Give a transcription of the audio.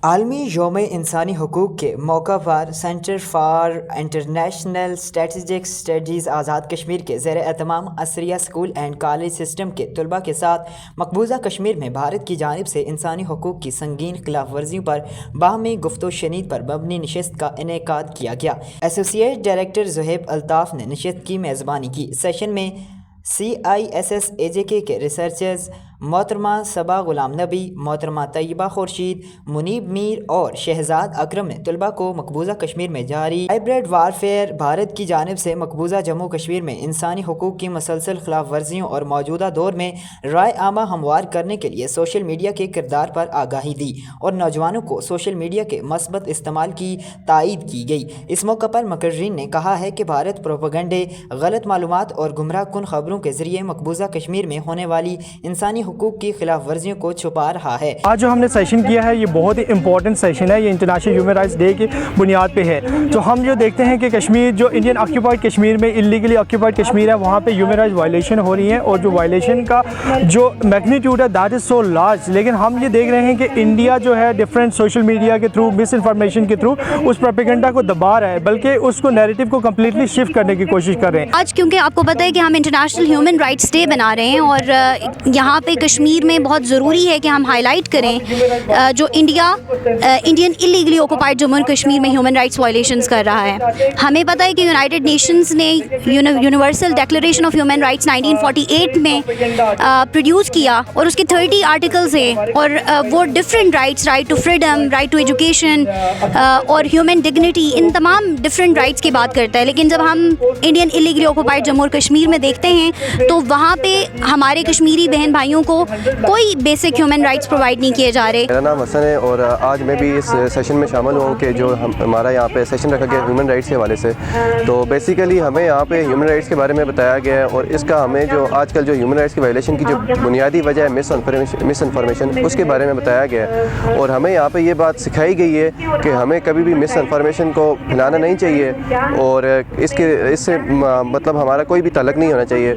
عالمی یوم انسانی حقوق کے موقع پر center for international strategic studies Azad Kashmir کے زیر اہتمام Asriya school and college system کے طلباء کے ساتھ مقبوضہ کشمیر میں بھارت کی جانب سے انسانی حقوق کی سنگین خلاف ورزیوں پر باہمی گفت و شنید پر مبنی نشست کا انعقاد کیا گیا۔ ایسوسیٹ ڈائریکٹر زہیب الطاف نے نشست کی میزبانی کی۔ سیشن میں CISSAJK کے ریسرچرز محترمہ صبا غلام نبی، محترمہ طیبہ خورشید، منیب میر اور شہزاد اکرم نے طلباء کو مقبوضہ کشمیر میں جاری ہائبرڈ وارفیئر، بھارت کی جانب سے مقبوضہ جموں کشمیر میں انسانی حقوق کی مسلسل خلاف ورزیوں اور موجودہ دور میں رائے عامہ ہموار کرنے کے لیے سوشل میڈیا کے کردار پر آگاہی دی اور نوجوانوں کو سوشل میڈیا کے مثبت استعمال کی تائید کی گئی۔ اس موقع پر مقررین نے کہا ہے کہ بھارت پروپیگنڈے، غلط معلومات اور گمراہ کن خبروں کے ذریعے مقبوضہ کشمیر میں ہونے والی انسانی حقوق کی خلاف ورزیوں کو چھپا رہا ہے۔ آج جو ہم نے سیشن کیا ہے یہ بہت ہی امپورٹنٹ سیشن ہے، یہ انٹرنیشنل ہیومن رائٹس ڈے کی بنیاد پہ ہے۔ تو ہم جو دیکھتے ہیں کہ کشمیر جو انڈین آکیوپائڈ کشمیر میں انلیگلی آکیوپائڈ کشمیر ہے، وہاں پہ ہیومن رائٹس وائلیشن ہو رہی ہیں اور جو وائلیشن کا جو میگنیٹیوڈ ہے دیٹ از سو لارج۔ لیکن ہم یہ دیکھ رہے ہیں کہ انڈیا جو ہے ڈفرینٹ سوشل میڈیا کے تھرو، مس انفارمیشن کے تھرو اس پروپیگنڈا کو دبا رہا ہے، بلکہ اس کو نیریٹو کو کمپلیٹلی شفٹ کرنے کی کوشش کر رہے ہیں۔ آج کیونکہ آپ کو پتہ ہے کہ ہم انٹرنیشنل ہیومن رائٹس ڈے بنا رہے ہیں اور یہاں پہ کشمیر میں بہت ضروری ہے کہ ہم ہائی لائٹ کریں جو Indian illegally occupied Jammu and Kashmir میں ہیومن رائٹس وائلیشنز کر رہا ہے۔ ہمیں پتہ ہے کہ یونائٹڈ نیشنز نے universal declaration of human rights 1948 میں پروڈیوس کیا اور اس کے 30 آرٹیکلز ہیں اور وہ different rights, right to freedom, right to education اور ہیومن ڈگنیٹی، ان تمام ڈفرینٹ رائٹس کی بات کرتا ہے۔ لیکن جب ہم انڈین ایلیگلی آکوپائڈ جموں اور کشمیر میں دیکھتے ہیں تو وہاں پہ ہمارے کشمیری بہن بھائیوں کو کوئی بیسک ہیومن رائٹس پرووائڈ نہیں کیے جا رہے۔ میرا نام حسن ہے اور آج میں بھی اس سیشن میں شامل ہوں کہ جو ہمارا یہاں پہ سیشن رکھا گیا ہیومن رائٹس کے حوالے سے۔ تو بیسیکلی ہمیں یہاں پہ ہیومن رائٹس کے بارے میں بتایا گیا ہے اور اس کا ہمیں جو آج کل جو ہیومن رائٹس کی وائلیشن کی جو بنیادی وجہ ہے مس انفارمیشن، اس کے بارے میں بتایا گیا ہے اور ہمیں یہاں پہ یہ بات سکھائی گئی ہے کہ ہمیں کبھی بھی مس انفارمیشن کو پھیلانا نہیں چاہیے اور اس سے مطلب ہمارا کوئی بھی تعلق نہیں ہونا چاہیے۔